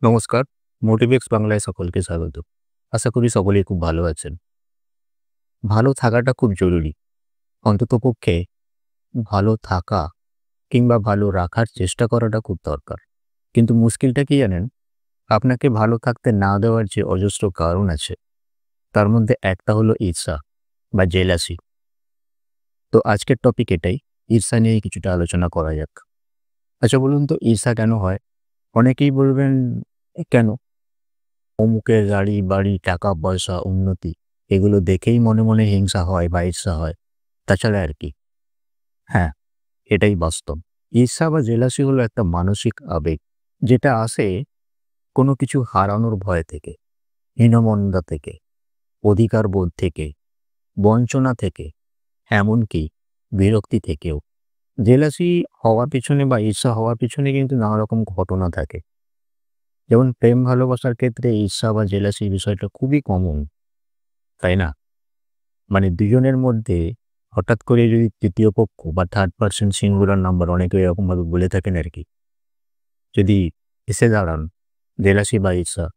নমস্কার। মোটিভেক্স বাংলায় সকলকে স্বাগত। আশা করি সকলেই খুব ভালো আছেন। ভালো থাকাটা খুব জরুরি। অন্ততপক্ষে ভালো থাকা কিংবা ভালো রাখার চেষ্টা করাটা খুব দরকার। কিন্তু মুশকিলটা কি জানেন? আপনাকে ভালো থাকতে না দেওয়ার যে অজস্র কারণ আছে, তার মধ্যে একটা হলো ঈর্ষা বা জেলাসি। তো আজকের টপিক এটাই। ঈর্ষা নিয়ে কিছুটা আলোচনা করা যাক। আচ্ছা বলুন তো ঈর্ষা কেন হয়? অনেকেই বলবেন, কেন? অমুকের গাড়ি, বাড়ি, টাকা-পয়সা, উন্নতি এগুলো দেখেই মনে, মনে হিংসা হয় বা ঈর্ষা হয়। তাছাড়া আর কি? হ্যাঁ, এটাই বাস্তব। ঈর্ষা বা জেলাসি হলো একটা মানসিক আবেগ, যেটা আসে কোনো কিছু হারানোর ভয় থেকে, হীনমন্যতা থেকে, অধিকার বোধ থেকে, বঞ্চনা থেকে, এমনকি বিরক্তি থেকেও। জেলাসি হওয়ার পিছনে বা ঈর্ষা হওয়ার পিছনে কিন্তু নানা রকম ঘটনা থাকে। যেমন প্রেম ভালোবাসার ক্ষেত্রে ঈর্ষা বা জেলাসি বিষয়টা খুবই কমন, তাই না? মানে দুজনের মধ্যে হঠাৎ করে যদি তৃতীয় পক্ষ বা থার্ড পারসন সিঙ্গুলার নাম্বার অনেকে এরকমভাবে বলে থাকেন আরকি। যদি এসে দাঁড়ান, জেলাসি বা ঈর্ষা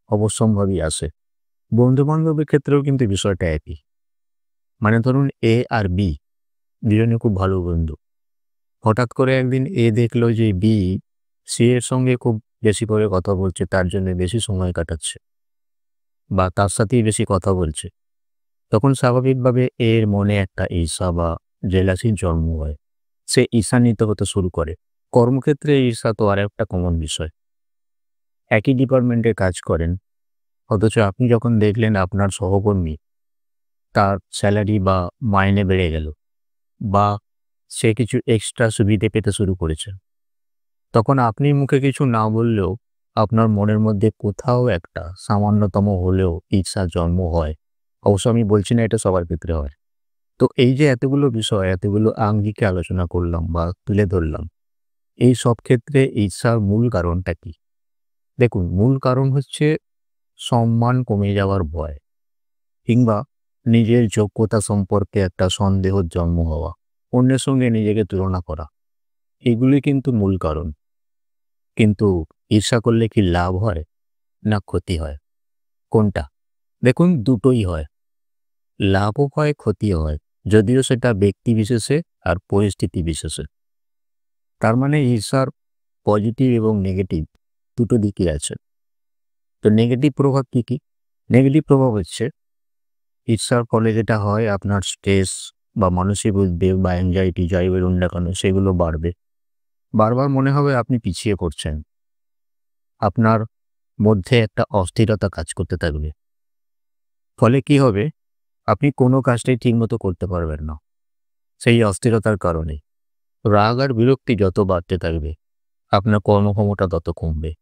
অবশ্যম্ভাবী আসে। বন্ধু-বান্ধবের ক্ষেত্রেও কিন্তু বিষয়টা একই। মানে ধরুন A আর B দুজনে খুব ভালো বন্ধু। হঠাৎ করে একদিন A দেখলো যে B C এর সঙ্গে খুব বেশি করে কথা বলছে, তার জন্য বেশি সময় কাটাচ্ছে বা তার সাথেই বেশি কথা বলছে। তখন স্বাভাবিকভাবে এর মনে একটা ঈর্ষা বা জেলাসির জন্ম হয়। সে ঈর্ষান্বিত হতে শুরু করে। কর্মক্ষেত্রে ঈর্ষা তো আরেকটা কমন বিষয়। একই ডিপার্টমেন্টে কাজ করেন, অথচ আপনি যখন দেখলেন আপনার সহকর্মী তার স্যালারি বা মাইনে বেড়ে গেল বা সে কিছু এক্সট্রা সুবিধে পেতে শুরু করেছে, তখন আপনি মুখে কিছু না বললেও আপনার মনের মধ্যে কোথাও একটা সামান্যতম হলেও ঈর্ষার জন্ম হয়। অবশ্য আমি বলছি না এটা সবার ক্ষেত্রে হয়। তো এই যে এতগুলো বিষয়, এতগুলো আঙ্গিকে আলোচনা করলাম বা তুলে ধরলাম, এই সব ক্ষেত্রে ঈর্ষার মূল কারণটা কি? দেখুন, মূল কারণ হচ্ছে সম্মান কমে যাওয়ার ভয় কিংবা নিজের যোগ্যতা সম্পর্কে একটা সন্দেহের জন্ম হওয়া, অন্যের সঙ্গে নিজেকে তুলনা করা। এগুলি কিন্তু মূল কারণ। কিন্তু ঈর্ষা করলে কি লাভ হয় না ক্ষতি হয়? কোনটা? দেখুন, দুটোই হয়। লাভও হয়, ক্ষতিও হয়। যদিও সেটা ব্যক্তি বিশেষে আর পরিস্থিতি বিশেষে। তার মানে ঈর্ষার পজিটিভ এবং নেগেটিভ দুটো দিকই আছে। তো নেগেটিভ প্রভাব কি, কি? নেগেটিভ প্রভাব হচ্ছে ঈর্ষার ফলে যেটা হয় আপনার স্ট্রেস বা মানসিক উদ্বেগ বা অ্যাংজাইটি যাই বলুন না কেন সেগুলো বাড়বে। বারবার মনে হবে আপনি পিছিয়ে পড়ছেন। আপনার মধ্যে একটা অস্থিরতা কাজ করতে থাকবে। ফলে কি হবে? আপনি কোনো কাজটাই ঠিকমতো করতে পারবেন না। সেই অস্থিরতার কারণে। রাগ আর বিরক্তি যত বাড়তে থাকবে, আপনার কর্মক্ষমতা তত কমবে।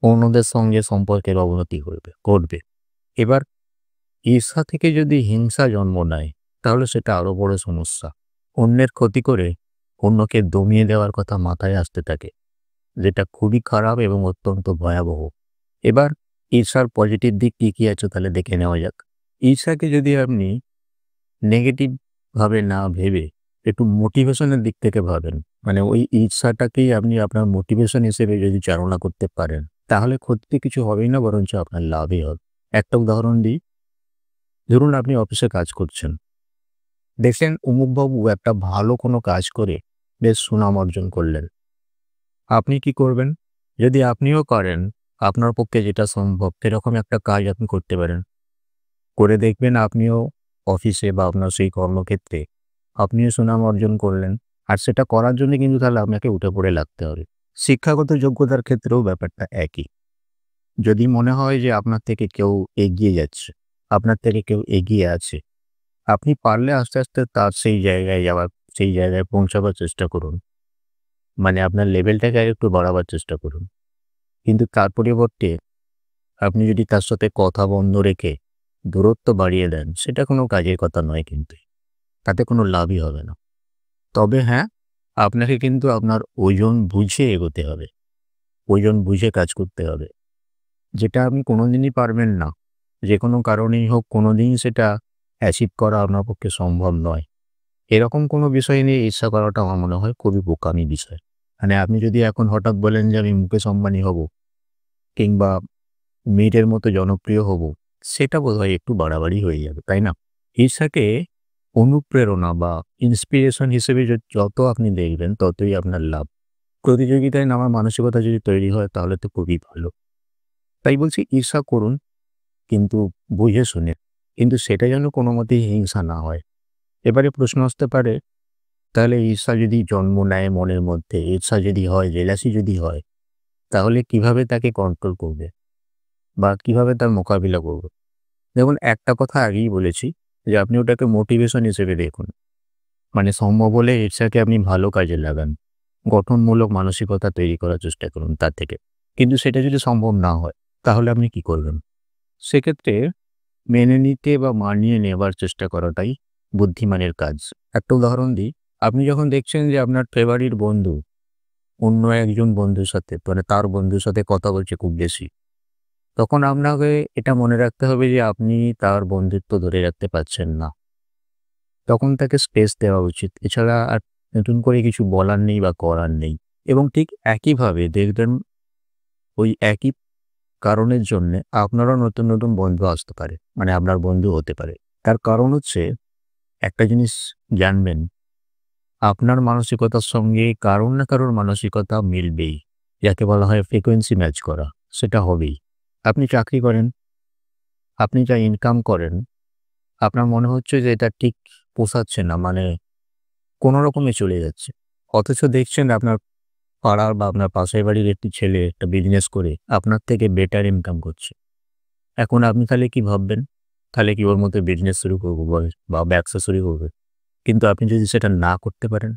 অন্যদের সঙ্গে সম্পর্কের অবনতি ঘটবে। এবার ঈর্ষা থেকে যদি হিংসা জন্ম নেয়, তাহলে সেটা আরো বড় সমস্যা। অন্যের ক্ষতি করে অন্যকে দমিয়ে দেওয়ার কথা মাথায় আসতে থাকে, যেটা খুবই খারাপ এবং অত্যন্ত ভয়াবহ। এবার ঈর্ষার পজিটিভ দিক কি, কি আছে তাহলে দেখে নেওয়া যাক। ঈর্ষাকে যদি আপনি নেগেটিভ ভাবে না ভেবে একটু মোটিভেশনের দিক থেকে ভাবেন, মানে ওই ঈর্ষাটাকেই আপনি আপনার মোটিভেশন হিসেবে যদি চালনা করতে পারেন, তাহলে ক্ষতি কিছু হবেই না, বরঞ্চ আপনার লাভই হবে। একটা উদাহরণ দিই। ধরুন আপনি অফিসে কাজ করছেন। দেখলেন অমুকবাবু একটা ভালো কোনো কাজ করে বেশ সুনাম অর্জন করলেন। আপনি কি করবেন? যদি আপনিও করেন, আপনার পক্ষে যেটা সম্ভব সেরকম একটা কাজ আপনি করতে পারেন। করে দেখবেন আপনিও অফিসে বা আপনার সেই কর্মক্ষেত্রে আপনিও সুনাম অর্জন করলেন। আর সেটা করার জন্য কিন্তু তাহলে আপনাকে উঠে পড়ে লাগতে হবে। শিক্ষাগত যোগ্যতার ক্ষেত্রেও ব্যাপারটা একই। যদি মনে হয় যে আপনার থেকে কেউ এগিয়ে যাচ্ছে, আপনার থেকে কেউ এগিয়ে আছে, আপনি পারলে আস্তে, আস্তে তার সেই জায়গায় পৌঁছাবার চেষ্টা করুন। মানে আপনার লেভেলটাকে আরেকটু বাড়াবার চেষ্টা করুন। কিন্তু তার পরিবর্তে আপনি যদি তার সাথে কথা বন্ধ রেখে দূরত্ব বাড়িয়ে দেন, সেটা কোনো কাজের কথা নয় কিন্তু। তাতে কোনো লাভই হবে না। তবে হ্যাঁ, আপনাকে কিন্তু আপনার ওজন বুঝে এগোতে হবে। ওজন বুঝে কাজ করতে হবে। যেটা আপনি কোনোদিনই পারবেন না। যেকোনো কারণেই হোক কোনোদিন সেটা অ্যাচিভ করা আপনার পক্ষে সম্ভব নয়। এরকম কোনো বিষয় নিয়ে ঈর্ষা করাটা আমার মনে হয় খুবই বোকামি বিষয়। মানে আপনি যদি এখন হঠাৎ বলেন যে আমি মুকেশ আম্বানি হব, কিংবা মীরের মতো জনপ্রিয় হব, সেটা বোধহয় একটু বাড়াবাড়ি হয়ে যাবে, তাই না? ঈর্ষাকে অনুপ্রেরণা বা ইন্সপিরেশন হিসেবে যত আপনি দেখবেন ততই আপনার লাভ। প্রতিযোগিতায় নামার মানসিকতা যদি তৈরি হয় তাহলে তো খুবই ভালো। তাই বলছি ঈর্ষা করুন, কিন্তু বুঝে শুনে। কিন্তু সেটা যেন কোনোমতেই হিংসা না হয়। এবারে প্রশ্ন আসতে পারে, তাহলে ঈর্ষা যদি জন্ম নেয় মনের মধ্যে, ঈর্ষা যদি হয়, জেলাসি যদি হয়, তাহলে কিভাবে তাকে কন্ট্রোল করবে বা কিভাবে তার মোকাবিলা করবে? দেখুন, একটা কথা আগেই বলেছি যে আপনি ওটাকে মোটিভেশন হিসেবে দেখুন। মানে সম্ভব হলে ঈর্ষাকে আপনি ভালো কাজে লাগান। গঠনমূলক মানসিকতা তৈরি করার চেষ্টা করুন তার থেকে। কিন্তু সেটা যদি সম্ভব না হয়, তাহলে আপনি কি করবেন? সেক্ষেত্রে মেনে নিতে বা মানিয়ে নেবার চেষ্টা করাটাই বুদ্ধিমানের কাজ। একটা উদাহরণ দিই, আপনি যখন দেখছেন যে আপনার ফেভারিট বন্ধু অন্য একজন বন্ধুর সাথে, মানে তার বন্ধুর সাথে কথা বলছে খুব বেশি, তখন আপনাকে এটা মনে রাখতে হবে যে আপনি তার বন্ধুত্ব ধরে রাখতে পারছেন না। তখন তাকে স্পেস দেওয়া উচিত। এছাড়া আর নতুন করে কিছু বলার নেই বা করার নেই। এবং ঠিক একইভাবে দেখবেন ওই একই কারণের জন্যে আপনারও নতুন, নতুন বন্ধু আসতে পারে। মানে আপনার বন্ধু হতে পারে। তার কারণ হচ্ছে, একটা জিনিস জানবেন, আপনার মানসিকতার সঙ্গে কারোর না কারোর মানসিকতা মিলবেই। যাকে বলা হয় ফ্রিকোয়েন্সি ম্যাচ করা, সেটা হবেই। আপনি চাকরি করেন, আপনি যা ইনকাম করেন, আপনার মনে হচ্ছে যে এটা ঠিক পোষাচ্ছে না, মানে কোনো রকমে চলে যাচ্ছে। অথচ দেখছেন আপনার পাড়ার বা আপনার পাশের বাড়ির একটি ছেলে একটা বিজনেস করে আপনার থেকে বেটার ইনকাম করছে। এখন আপনি তাহলে কি ভাববেন? তাহলে কি ওর মতো বিজনেস শুরু করব বা ব্যবসা শুরু করবে? কিন্তু আপনি যদি সেটা না করতে পারেন,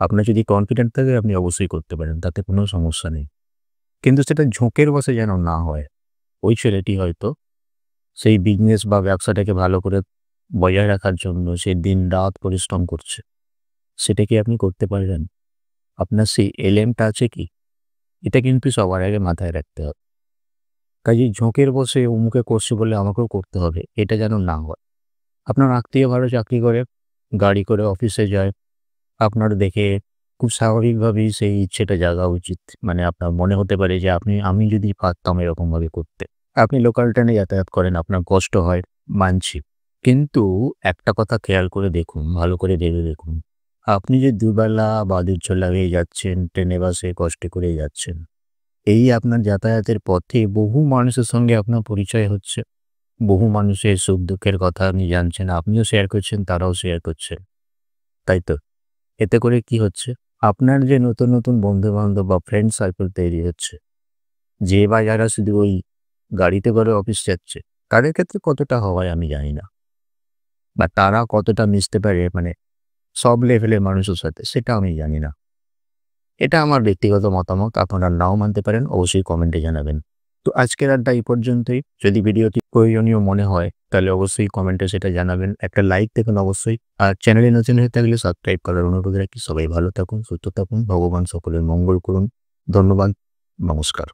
আপনার যদি কনফিডেন্ট থাকে আপনি অবশ্যই করতে পারেন। তাতে কোনো সমস্যা নেই। কিন্তু সেটা ঝোঁকের বশে যেন না হয়। ওই ছেলেটি হয়তো সেই বিজনেস বা ব্যবসাটাকে ভালো করে বজায় রাখার জন্য সে দিনরাত পরিশ্রম করছে। সেটা কি আপনি করতে পারবেন? আপনার সেই এলেমটা আছে কি? এটা কিন্তু সবার আগে মাথায় রাখতে হবে। কাজেই ঝোঁকের বশে অমুকে করছে বলে আমাকেও করতে হবে, এটা যেন না হয়। আপনার আত্মীয় ভালো চাকরি করে, গাড়ি করে অফিসে যায়। আপনার দেখে খুব স্বাভাবিকভাবেই সেই ইচ্ছেটা জাগা উচিত। মানে আপনার মনে হতে পারে যে আমি যদি পারতাম এরকমভাবে করতে। আপনি লোকাল ট্রেনে যাতায়াত করেন, আপনার কষ্ট হয়, মানছি। কিন্তু একটা কথা খেয়াল করে দেখুন, ভালো করে ভেবে দেখুন। আপনি যে দুবেলা বাদুড় লাগিয়ে যাচ্ছেন, ট্রেনে বাসে কষ্টে করে যাচ্ছেন, এই আপনার যাতায়াতের পথে বহু মানুষের সঙ্গে আপনার পরিচয় হচ্ছে। বহু মানুষের সুখ-দুঃখের কথা আপনি জানছেন, আপনিও শেয়ার করছেন, তারাও শেয়ার করছে। তাই তো? এতে করে কি হচ্ছে? আপনার যে নতুন, নতুন বন্ধু-বান্ধব বা ফ্রেন্ড সার্কেল তৈরি হচ্ছে, যে বা যারা শুধু ওই গাড়িতে করে অফিস যাচ্ছে, তাদের ক্ষেত্রে কতটা হয় আমি জানি না। বা তারা কতটা মিশতে পারে মানে সব লেভেলের মানুষের সাথে, সেটা আমি জানি না। এটা আমার ব্যক্তিগত মতামত। আপনারা নাও মানতে পারেন, অবশ্যই কমেন্টে জানাবেন। তো আজকের আড্ডা এই পর্যন্তই। যদি ভিডিওটি প্রয়োজনীয় মনে হয় তাহলে অবশ্যই কমেন্টে সেটা জানাবেন। একটা লাইক দেবেন অবশ্যই। আর চ্যানেলে নতুন হয়ে থাকলে সাবস্ক্রাইব করার অনুরোধ রাখি। সবাই ভালো থাকুন, সুস্থ থাকুন। ভগবান সকলের মঙ্গল করুন। ধন্যবাদ। নমস্কার।